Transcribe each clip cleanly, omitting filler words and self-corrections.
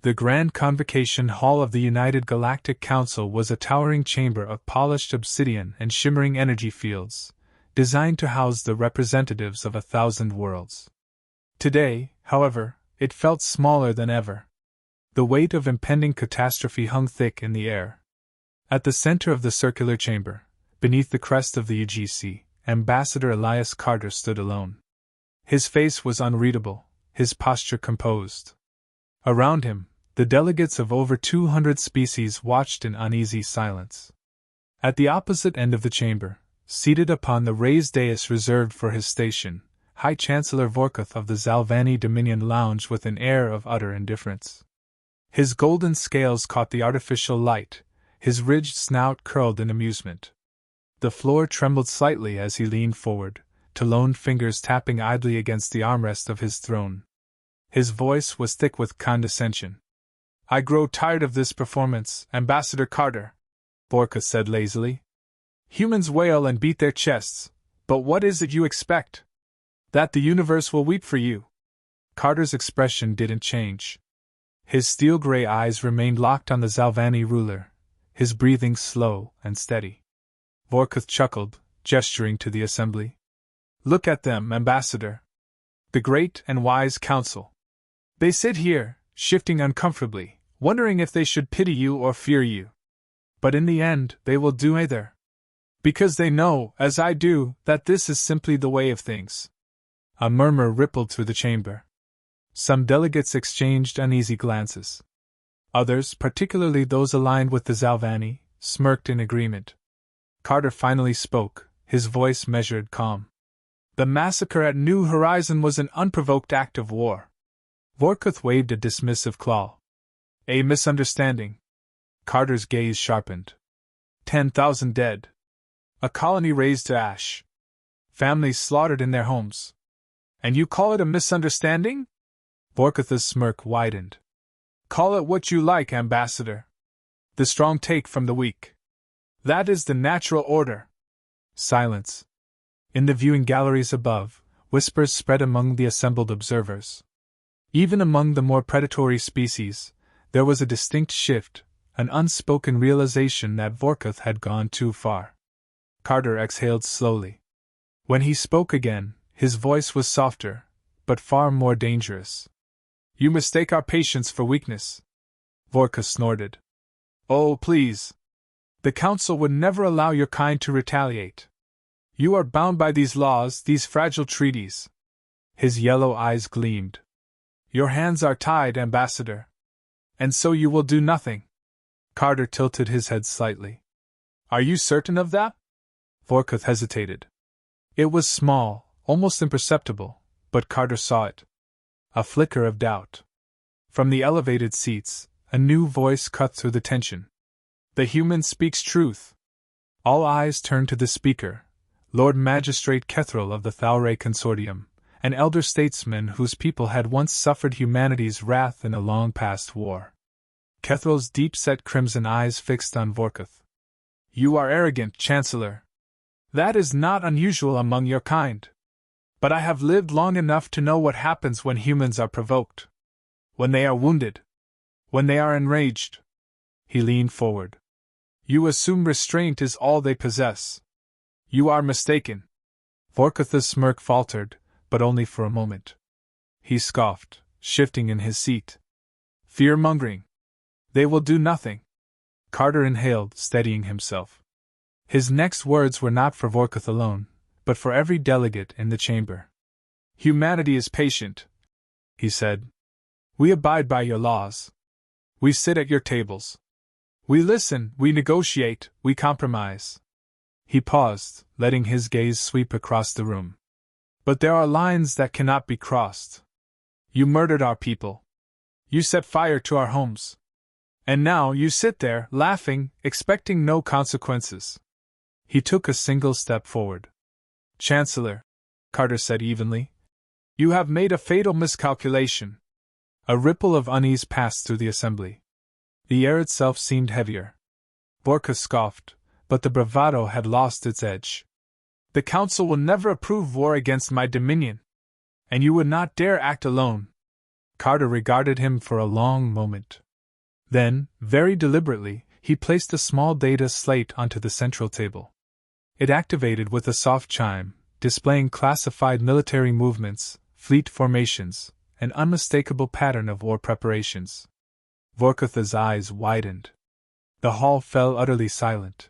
The Grand Convocation Hall of the United Galactic Council was a towering chamber of polished obsidian and shimmering energy fields, designed to house the representatives of 1,000 worlds. Today, however, it felt smaller than ever. The weight of impending catastrophe hung thick in the air. At the center of the circular chamber, beneath the crest of the UGC, Ambassador Elias Carter stood alone. His face was unreadable, his posture composed. Around him, the delegates of over 200 species watched in uneasy silence. At the opposite end of the chamber, seated upon the raised dais reserved for his station, High Chancellor Vorkuth of the Zalvani Dominion lounged with an air of utter indifference. His golden scales caught the artificial light, his ridged snout curled in amusement. The floor trembled slightly as he leaned forward, lone fingers tapping idly against the armrest of his throne. His voice was thick with condescension. "I grow tired of this performance, Ambassador Carter," Vorkuth said lazily. "Humans wail and beat their chests, but what is it you expect? That the universe will weep for you?" Carter's expression didn't change. His steel-gray eyes remained locked on the Zalvani ruler, his breathing slow and steady. Vorkuth chuckled, gesturing to the assembly. "Look at them, Ambassador. The great and wise council. They sit here, shifting uncomfortably, wondering if they should pity you or fear you. But in the end, they will do either. Because they know, as I do, that this is simply the way of things." A murmur rippled through the chamber. Some delegates exchanged uneasy glances. Others, particularly those aligned with the Zalvani, smirked in agreement. Carter finally spoke, his voice measured calm. "The massacre at New Horizon was an unprovoked act of war." Vorkuth waved a dismissive claw. "A misunderstanding." Carter's gaze sharpened. 10,000 dead. A colony razed to ash. Families slaughtered in their homes. "And you call it a misunderstanding?" Vorkuth's smirk widened. "Call it what you like, Ambassador. The strong take from the weak. That is the natural order." Silence. In the viewing galleries above, whispers spread among the assembled observers. Even among the more predatory species, there was a distinct shift, an unspoken realization that Vorkuth had gone too far. Carter exhaled slowly. When he spoke again, his voice was softer, but far more dangerous. "You mistake our patience for weakness." Vorkuth snorted. "Oh, please. The Council would never allow your kind to retaliate. You are bound by these laws, these fragile treaties." His yellow eyes gleamed. "Your hands are tied, Ambassador. And so you will do nothing." Carter tilted his head slightly. "Are you certain of that?" Vorkuth hesitated. It was small, almost imperceptible, but Carter saw it. A flicker of doubt. From the elevated seats, a new voice cut through the tension. "The human speaks truth." All eyes turned to the speaker, Lord Magistrate Kethril of the Thauray Consortium, an elder statesman whose people had once suffered humanity's wrath in a long-past war. Kethril's deep-set crimson eyes fixed on Vorkuth. "You are arrogant, Chancellor. That is not unusual among your kind. But I have lived long enough to know what happens when humans are provoked. When they are wounded. When they are enraged." He leaned forward. "You assume restraint is all they possess. You are mistaken." Vorkuth's smirk faltered, but only for a moment. He scoffed, shifting in his seat. "Fear-mongering. They will do nothing." Carter inhaled, steadying himself. His next words were not for Vorkuth alone, but for every delegate in the chamber. "Humanity is patient," he said. "We abide by your laws. We sit at your tables. We listen, we negotiate, we compromise." He paused, letting his gaze sweep across the room. "But there are lines that cannot be crossed. You murdered our people. You set fire to our homes. And now you sit there, laughing, expecting no consequences." He took a single step forward. "Chancellor," Carter said evenly, "you have made a fatal miscalculation." A ripple of unease passed through the assembly. The air itself seemed heavier. Vorkuth scoffed, but the bravado had lost its edge. "The Council will never approve war against my dominion. And you would not dare act alone." Carter regarded him for a long moment. Then, very deliberately, he placed a small data slate onto the central table. It activated with a soft chime, displaying classified military movements, fleet formations, an unmistakable pattern of war preparations. Vorkutha's eyes widened. The hall fell utterly silent.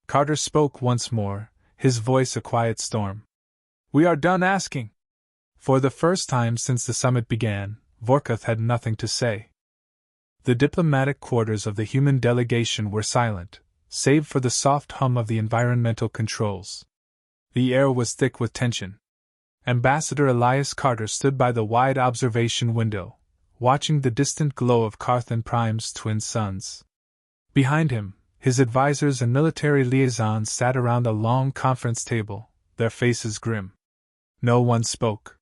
Carter spoke once more, his voice a quiet storm. "We are done asking." For the first time since the summit began, Vorkuth had nothing to say. The diplomatic quarters of the human delegation were silent, save for the soft hum of the environmental controls. The air was thick with tension. Ambassador Elias Carter stood by the wide observation window, watching the distant glow of Carthan Prime's twin suns. Behind him, his advisors and military liaisons sat around a long conference table, their faces grim. No one spoke.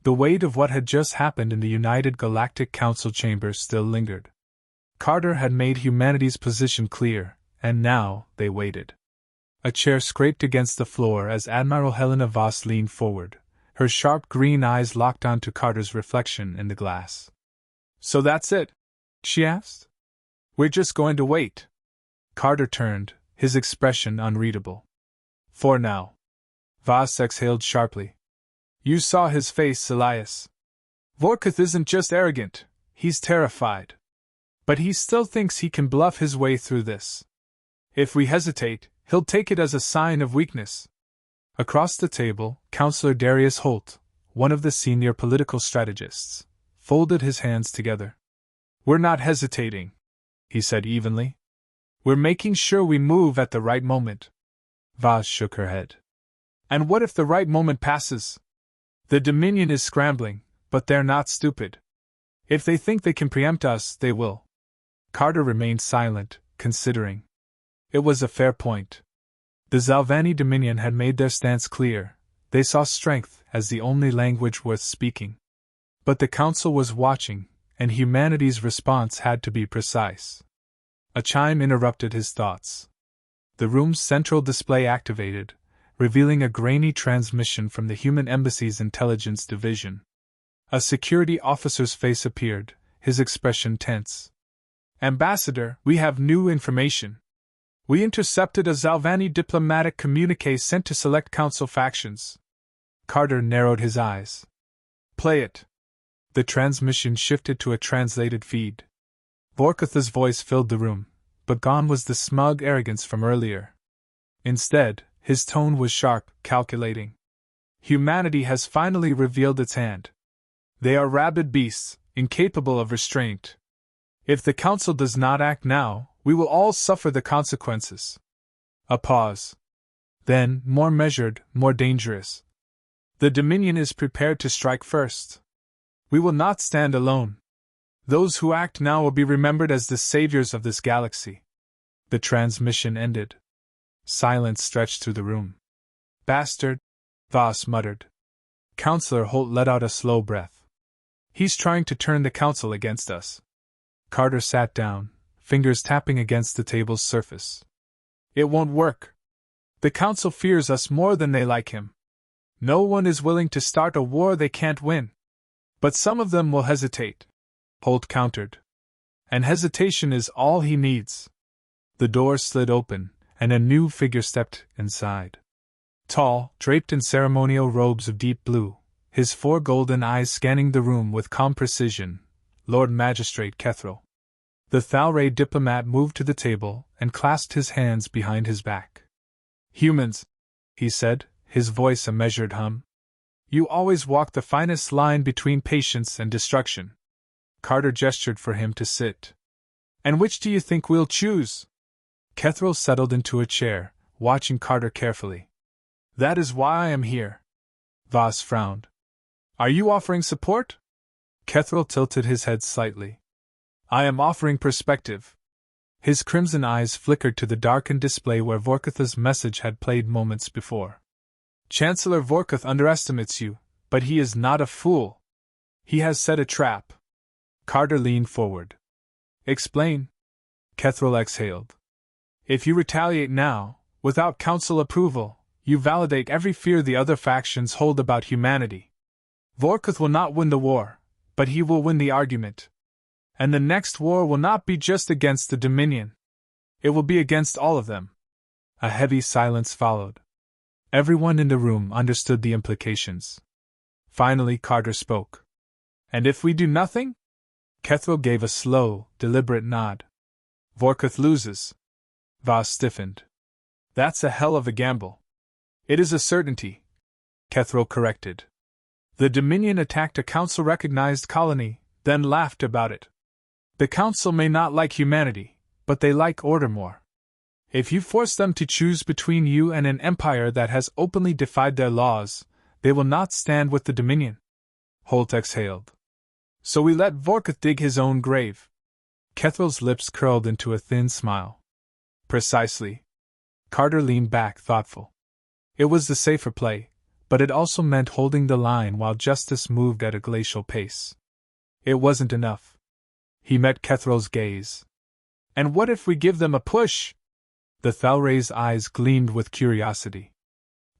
The weight of what had just happened in the United Galactic Council chambers still lingered. Carter had made humanity's position clear, and now they waited. A chair scraped against the floor as Admiral Helena Voss leaned forward, her sharp green eyes locked onto Carter's reflection in the glass. "So that's it?" she asked. "We're just going to wait." Carter turned, his expression unreadable. "For now." Voss exhaled sharply. "You saw his face, Elias. Vorkuth isn't just arrogant, he's terrified. But he still thinks he can bluff his way through this. If we hesitate, he'll take it as a sign of weakness." Across the table, Councillor Darius Holt, one of the senior political strategists, folded his hands together. "We're not hesitating," he said evenly. "We're making sure we move at the right moment." Voss shook her head. "And what if the right moment passes? The Dominion is scrambling, but they're not stupid. If they think they can preempt us, they will." Carter remained silent, considering. It was a fair point. The Zalvani Dominion had made their stance clear. They saw strength as the only language worth speaking. But the Council was watching, and humanity's response had to be precise. A chime interrupted his thoughts. The room's central display activated, revealing a grainy transmission from the Human Embassy's intelligence division. A security officer's face appeared, his expression tense. "Ambassador, we have new information. We intercepted a Zalvani diplomatic communique sent to select Council factions." Carter narrowed his eyes. "Play it." The transmission shifted to a translated feed. Vorkutha's voice filled the room, but gone was the smug arrogance from earlier. Instead, his tone was sharp, calculating. "Humanity has finally revealed its hand. They are rabid beasts, incapable of restraint. If the Council does not act now, we will all suffer the consequences." A pause. Then, more measured, more dangerous. "The Dominion is prepared to strike first. We will not stand alone. Those who act now will be remembered as the saviors of this galaxy." The transmission ended. Silence stretched through the room. "Bastard," Voss muttered. Councillor Holt let out a slow breath. "He's trying to turn the Council against us." Carter sat down, fingers tapping against the table's surface. "It won't work. The Council fears us more than they like him. No one is willing to start a war they can't win. But some of them will hesitate," Holt countered. "And hesitation is all he needs." The door slid open, and a new figure stepped inside. Tall, draped in ceremonial robes of deep blue, his four golden eyes scanning the room with calm precision, Lord Magistrate Kethril. The Thalray diplomat moved to the table and clasped his hands behind his back. "Humans," he said, his voice a measured hum. "You always walk the finest line between patience and destruction." Carter gestured for him to sit. "And which do you think we'll choose?" Kethril settled into a chair, watching Carter carefully. "That is why I am here." Voss frowned. "Are you offering support?" Kethril tilted his head slightly. "I am offering perspective." His crimson eyes flickered to the darkened display where Vorkutha's message had played moments before. "Chancellor Vorkuth underestimates you, but he is not a fool. He has set a trap." Carter leaned forward. "Explain." Kethril exhaled. "If you retaliate now, without Council approval, you validate every fear the other factions hold about humanity. Vorkuth will not win the war, but he will win the argument. And the next war will not be just against the Dominion. It will be against all of them. A heavy silence followed. Everyone in the room understood the implications. Finally, Carter spoke. And if we do nothing? Kethro gave a slow, deliberate nod. Vorkuth loses. Voss stiffened. That's a hell of a gamble. It is a certainty, Kethro corrected. The Dominion attacked a council-recognized colony, then laughed about it. The council may not like humanity, but they like order more. If you force them to choose between you and an empire that has openly defied their laws, they will not stand with the Dominion. Holt exhaled. So we let Vorkuth dig his own grave. Kethro's lips curled into a thin smile. Precisely. Carter leaned back, thoughtful. It was the safer play, but it also meant holding the line while justice moved at a glacial pace. It wasn't enough. He met Kethro's gaze. And what if we give them a push? The Thalray's eyes gleamed with curiosity.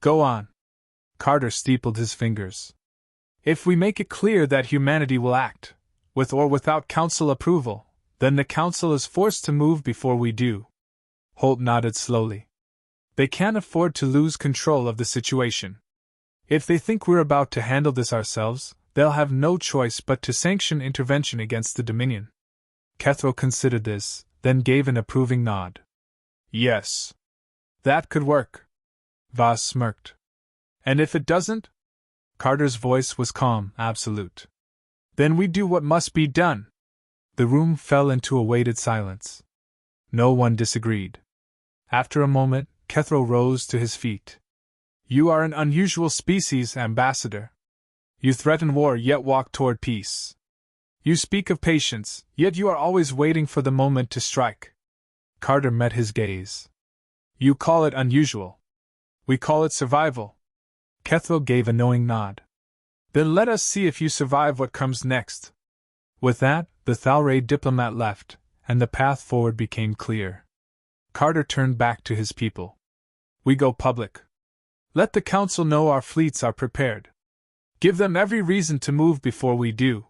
Go on. Carter steepled his fingers. If we make it clear that humanity will act, with or without council approval, then the council is forced to move before we do. Holt nodded slowly. They can't afford to lose control of the situation. If they think we're about to handle this ourselves, they'll have no choice but to sanction intervention against the Dominion. Kethro considered this, then gave an approving nod. Yes. That could work. Voss smirked. And if it doesn't? Carter's voice was calm, absolute. Then we do what must be done. The room fell into a weighted silence. No one disagreed. After a moment, Kethro rose to his feet. You are an unusual species, Ambassador. You threaten war yet walk toward peace. You speak of patience, yet you are always waiting for the moment to strike. Carter met his gaze. You call it unusual. We call it survival. Kethro gave a knowing nod. Then let us see if you survive what comes next. With that, the Thalray diplomat left, and the path forward became clear. Carter turned back to his people. We go public. Let the council know our fleets are prepared. Give them every reason to move before we do.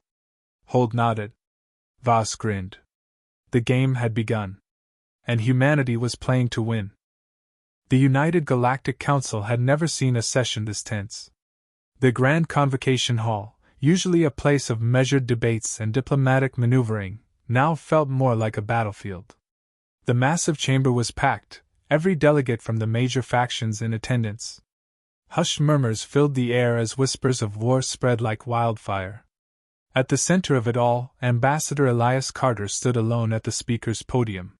Holt nodded. Voss grinned. The game had begun. And humanity was playing to win. The United Galactic Council had never seen a session this tense. The Grand Convocation Hall, usually a place of measured debates and diplomatic maneuvering, now felt more like a battlefield. The massive chamber was packed, every delegate from the major factions in attendance. Hushed murmurs filled the air as whispers of war spread like wildfire. At the center of it all, Ambassador Elias Carter stood alone at the speaker's podium.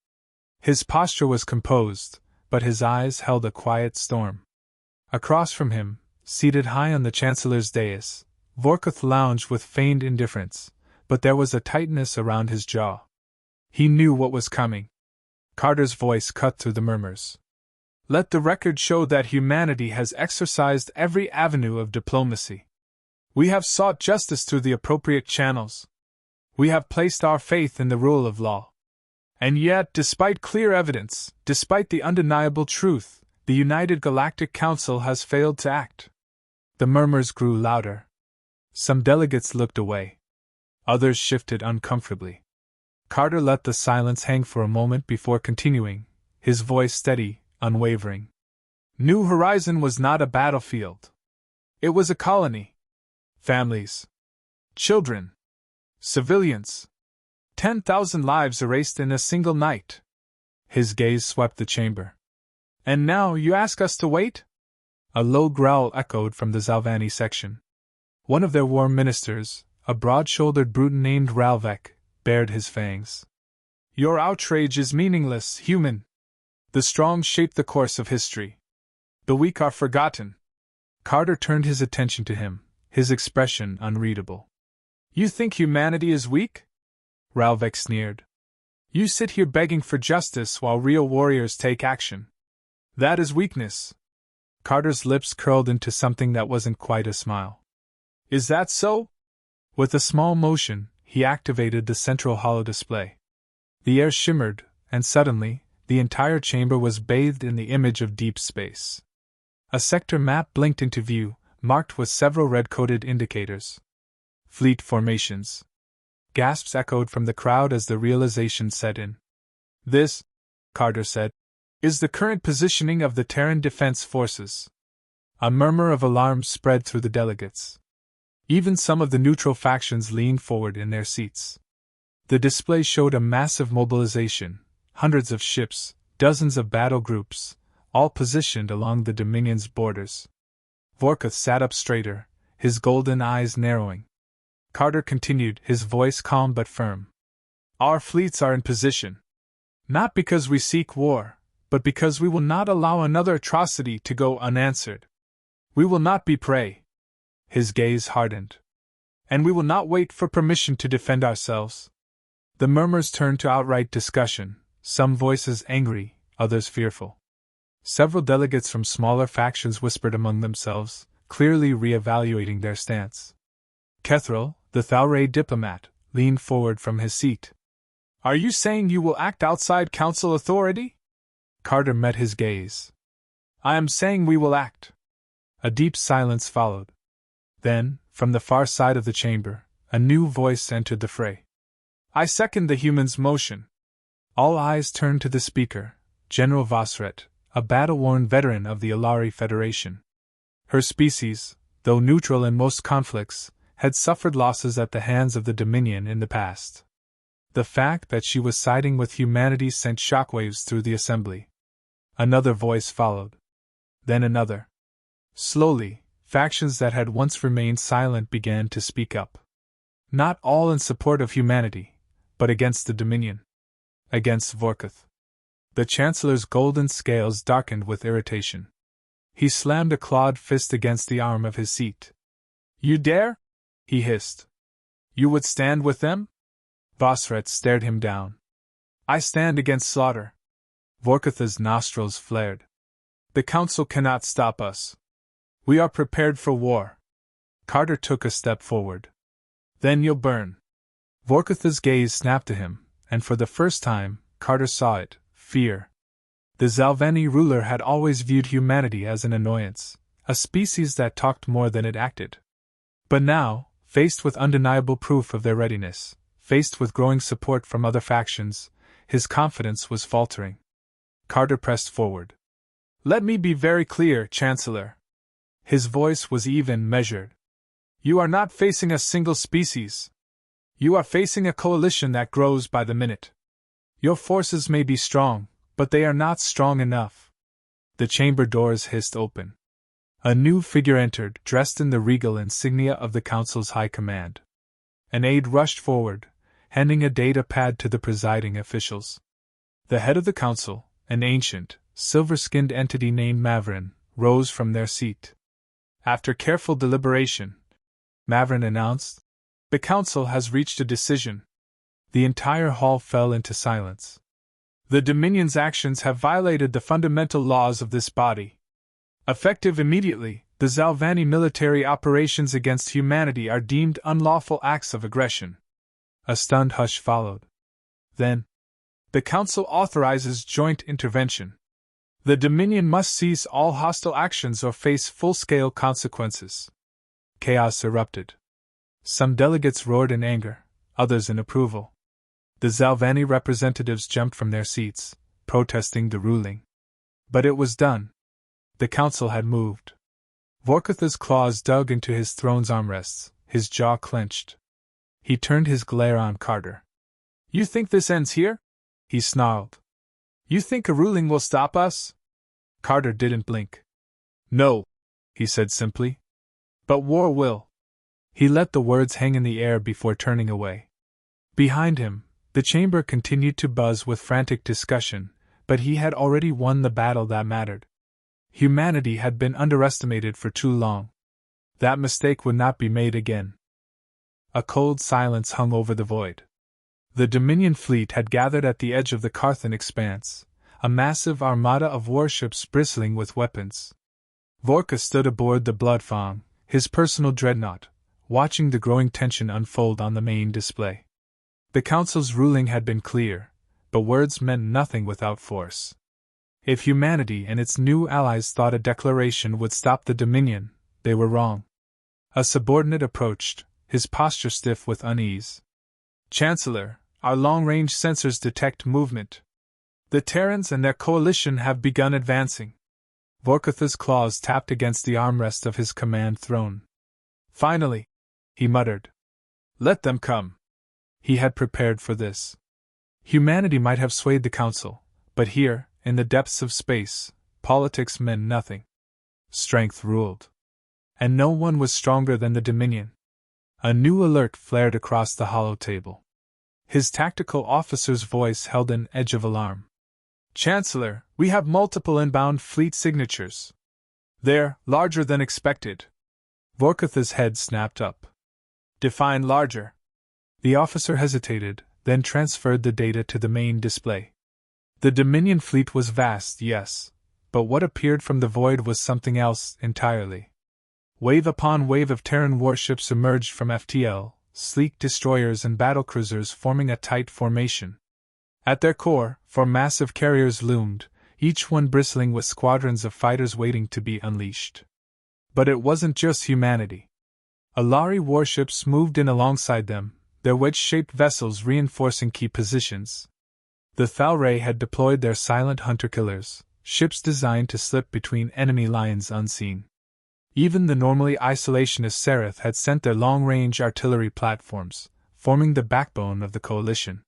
His posture was composed, but his eyes held a quiet storm. Across from him, seated high on the Chancellor's dais, Vorkuth lounged with feigned indifference, but there was a tightness around his jaw. He knew what was coming. Carter's voice cut through the murmurs. Let the record show that humanity has exercised every avenue of diplomacy. We have sought justice through the appropriate channels. We have placed our faith in the rule of law. And yet, despite clear evidence, despite the undeniable truth, the United Galactic Council has failed to act. The murmurs grew louder. Some delegates looked away. Others shifted uncomfortably. Carter let the silence hang for a moment before continuing, his voice steady, unwavering. New Horizon was not a battlefield. It was a colony. Families. Children. Civilians. 10,000 lives erased in a single night. His gaze swept the chamber. And now you ask us to wait? A low growl echoed from the Zalvani section. One of their war ministers, a broad-shouldered brute named Ralvek, bared his fangs. Your outrage is meaningless, human. The strong shape the course of history. The weak are forgotten. Carter turned his attention to him, his expression unreadable. You think humanity is weak? Ralvek sneered. You sit here begging for justice while real warriors take action. That is weakness. Carter's lips curled into something that wasn't quite a smile. Is that so? With a small motion, he activated the central holodisplay. The air shimmered, and suddenly, the entire chamber was bathed in the image of deep space. A sector map blinked into view, marked with several red-coded indicators. Fleet formations. Gasps echoed from the crowd as the realization set in. This, Carter said, is the current positioning of the Terran Defense Forces. A murmur of alarm spread through the delegates. Even some of the neutral factions leaned forward in their seats. The display showed a massive mobilization, hundreds of ships, dozens of battle groups, all positioned along the Dominion's borders. Vorkuth sat up straighter, his golden eyes narrowing. Carter continued, his voice calm but firm. Our fleets are in position. Not because we seek war, but because we will not allow another atrocity to go unanswered. We will not be prey. His gaze hardened. And we will not wait for permission to defend ourselves. The murmurs turned to outright discussion, some voices angry, others fearful. Several delegates from smaller factions whispered among themselves, clearly re-evaluating their stance. Kethril, the Thalray diplomat, leaned forward from his seat. Are you saying you will act outside council authority? Carter met his gaze. I am saying we will act. A deep silence followed. Then, from the far side of the chamber, a new voice entered the fray. I second the human's motion. All eyes turned to the speaker, General Vosret, a battle-worn veteran of the Alari Federation. Her species, though neutral in most conflicts, had suffered losses at the hands of the Dominion in the past. The fact that she was siding with humanity sent shockwaves through the assembly. Another voice followed. Then another. Slowly, factions that had once remained silent began to speak up. Not all in support of humanity, but against the Dominion. Against Vorkuth. The Chancellor's golden scales darkened with irritation. He slammed a clawed fist against the arm of his seat. You dare? He hissed. You would stand with them? Vosret stared him down. I stand against slaughter. Vorkuth's nostrils flared. The Council cannot stop us. We are prepared for war. Carter took a step forward. Then you'll burn. Vorkuth's gaze snapped to him, and for the first time, Carter saw it, fear. The Zalvani ruler had always viewed humanity as an annoyance, a species that talked more than it acted. But now, faced with undeniable proof of their readiness, faced with growing support from other factions, his confidence was faltering. Carter pressed forward. Let me be very clear, Chancellor. His voice was even, measured. You are not facing a single species. You are facing a coalition that grows by the minute. Your forces may be strong, but they are not strong enough. The chamber doors hissed open. A new figure entered, dressed in the regal insignia of the Council's high command. An aide rushed forward, handing a data pad to the presiding officials. The head of the Council, an ancient, silver-skinned entity named Mavrin, rose from their seat. After careful deliberation, Mavrin announced, the Council has reached a decision. The entire hall fell into silence. The Dominion's actions have violated the fundamental laws of this body. Effective immediately, the Zalvani military operations against humanity are deemed unlawful acts of aggression. A stunned hush followed. Then, the Council authorizes joint intervention. The Dominion must cease all hostile actions or face full-scale consequences. Chaos erupted. Some delegates roared in anger, others in approval. The Zalvani representatives jumped from their seats, protesting the ruling. But it was done. The Council had moved. Vorkuth's claws dug into his throne's armrests, his jaw clenched. He turned his glare on Carter. You think this ends here? He snarled. You think a ruling will stop us? Carter didn't blink. No, he said simply. But war will. He let the words hang in the air before turning away. Behind him, the chamber continued to buzz with frantic discussion, but he had already won the battle that mattered. Humanity had been underestimated for too long. That mistake would not be made again. A cold silence hung over the void. The Dominion fleet had gathered at the edge of the Carthan expanse, a massive armada of warships bristling with weapons. Vorkuth stood aboard the Bloodfang, his personal dreadnought, watching the growing tension unfold on the main display. The Council's ruling had been clear, but words meant nothing without force. If humanity and its new allies thought a declaration would stop the Dominion, they were wrong. A subordinate approached, his posture stiff with unease. Chancellor, our long-range sensors detect movement. The Terrans and their coalition have begun advancing. Vorkutha's claws tapped against the armrest of his command throne. Finally, he muttered. Let them come. He had prepared for this. Humanity might have swayed the council, but here, in the depths of space, politics meant nothing. Strength ruled. And no one was stronger than the Dominion. A new alert flared across the hollow table. His tactical officer's voice held an edge of alarm. Chancellor, we have multiple inbound fleet signatures. They're larger than expected. Vorkutha's head snapped up. Define larger. The officer hesitated, then transferred the data to the main display. The Dominion fleet was vast, yes, but what appeared from the void was something else entirely. Wave upon wave of Terran warships emerged from FTL, sleek destroyers and battlecruisers forming a tight formation. At their core, four massive carriers loomed, each one bristling with squadrons of fighters waiting to be unleashed. But it wasn't just humanity. Alari warships moved in alongside them, their wedge-shaped vessels reinforcing key positions. The Thalray had deployed their silent hunter-killers, ships designed to slip between enemy lines unseen. Even the normally isolationist Seraph had sent their long-range artillery platforms, forming the backbone of the coalition.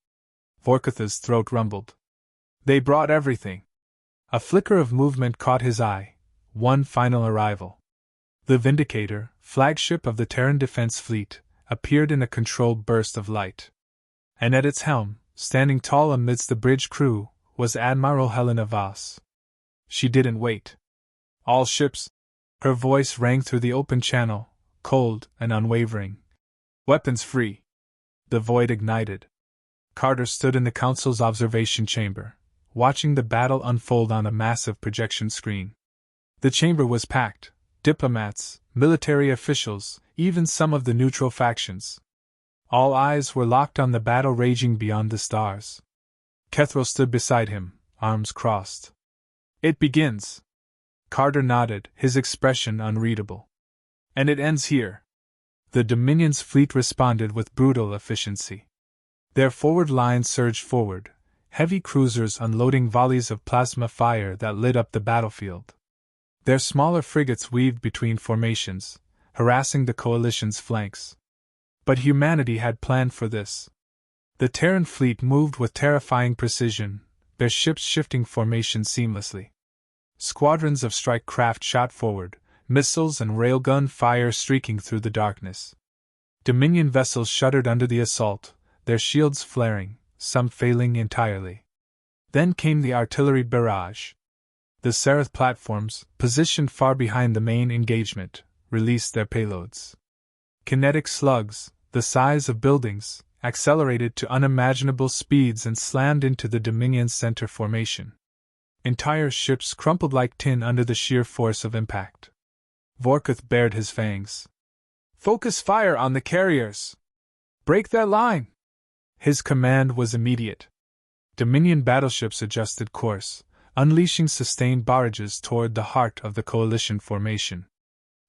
Vorkutha's throat rumbled. They brought everything. A flicker of movement caught his eye, one final arrival. The Vindicator, flagship of the Terran Defense Fleet, appeared in a controlled burst of light. And at its helm, standing tall amidst the bridge crew, was Admiral Helena Voss. She didn't wait. All ships. Her voice rang through the open channel, cold and unwavering. Weapons free. The void ignited. Carter stood in the Council's observation chamber, watching the battle unfold on a massive projection screen. The chamber was packed. Diplomats, military officials, even some of the neutral factions. All eyes were locked on the battle raging beyond the stars. Kethro stood beside him, arms crossed. It begins. Carter nodded, his expression unreadable. And it ends here. The Dominion's fleet responded with brutal efficiency. Their forward line surged forward, heavy cruisers unloading volleys of plasma fire that lit up the battlefield. Their smaller frigates weaved between formations, harassing the coalition's flanks. But humanity had planned for this. The Terran fleet moved with terrifying precision, their ships shifting formation seamlessly. Squadrons of strike craft shot forward, missiles and railgun fire streaking through the darkness. Dominion vessels shuddered under the assault, their shields flaring, some failing entirely. Then came the artillery barrage. The Seraph platforms, positioned far behind the main engagement, released their payloads. Kinetic slugs, the size of buildings, accelerated to unimaginable speeds and slammed into the Dominion's center formation. Entire ships crumpled like tin under the sheer force of impact. Vorkuth bared his fangs. Focus fire on the carriers! Break that line! His command was immediate. Dominion battleships adjusted course, unleashing sustained barrages toward the heart of the coalition formation.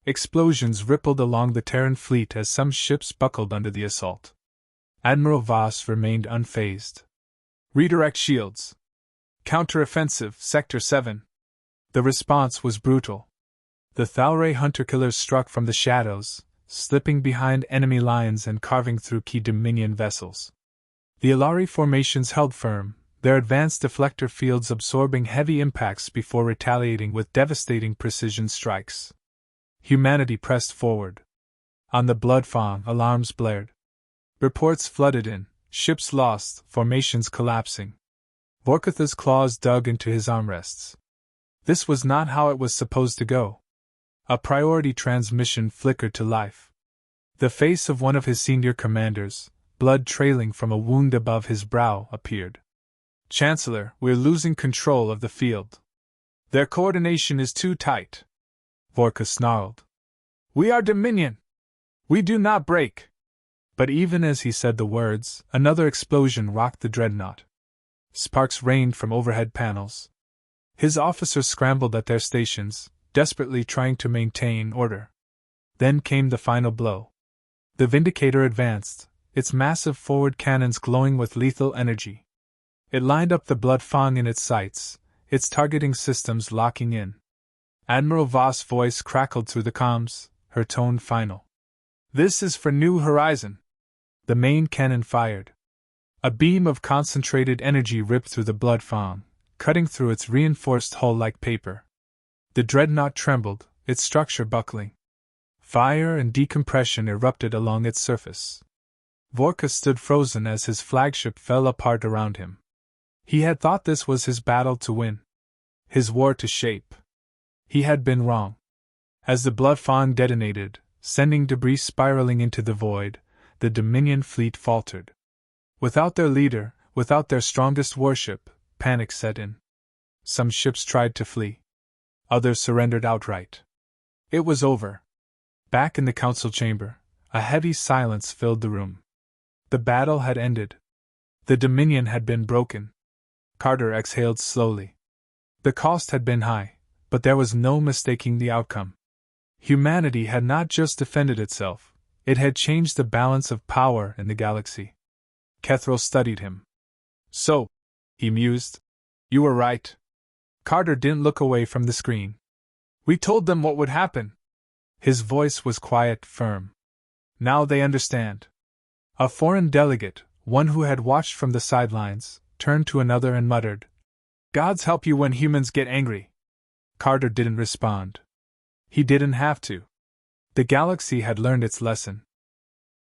Explosions rippled along the Terran fleet as some ships buckled under the assault. Admiral Voss remained unfazed. Redirect shields. Counteroffensive, Sector 7. The response was brutal. The Thalray hunter-killers struck from the shadows, slipping behind enemy lines and carving through key Dominion vessels. The Alari formations held firm, their advanced deflector fields absorbing heavy impacts before retaliating with devastating precision strikes. Humanity pressed forward. On the Blood Fawn, alarms blared. Reports flooded in, ships lost, formations collapsing. Vorkutha's claws dug into his armrests. This was not how it was supposed to go. A priority transmission flickered to life. The face of one of his senior commanders, blood trailing from a wound above his brow, appeared. Chancellor, we're losing control of the field. Their coordination is too tight. Vorkuth snarled. We are Dominion. We do not break. But even as he said the words, another explosion rocked the dreadnought. Sparks rained from overhead panels. His officers scrambled at their stations, desperately trying to maintain order. Then came the final blow. The Vindicator advanced, its massive forward cannons glowing with lethal energy. It lined up the Blood Fang in its sights, its targeting systems locking in. Admiral Voss' voice crackled through the comms, her tone final. "This is for New Horizon." The main cannon fired. A beam of concentrated energy ripped through the Blood Fang, cutting through its reinforced hull like paper. The dreadnought trembled, its structure buckling. Fire and decompression erupted along its surface. Vorka stood frozen as his flagship fell apart around him. He had thought this was his battle to win, his war to shape. He had been wrong. As the Blood Fang detonated, sending debris spiraling into the void, the Dominion fleet faltered. Without their leader, without their strongest warship, panic set in. Some ships tried to flee. Others surrendered outright. It was over. Back in the council chamber, a heavy silence filled the room. The battle had ended. The Dominion had been broken. Carter exhaled slowly. The cost had been high, but there was no mistaking the outcome. Humanity had not just defended itself, it had changed the balance of power in the galaxy. Kethro studied him. "So," he mused, "you were right." Carter didn't look away from the screen. "We told them what would happen." His voice was quiet, firm. "Now they understand." A foreign delegate, one who had watched from the sidelines, turned to another and muttered, "Gods help you when humans get angry." Carter didn't respond. He didn't have to. The galaxy had learned its lesson.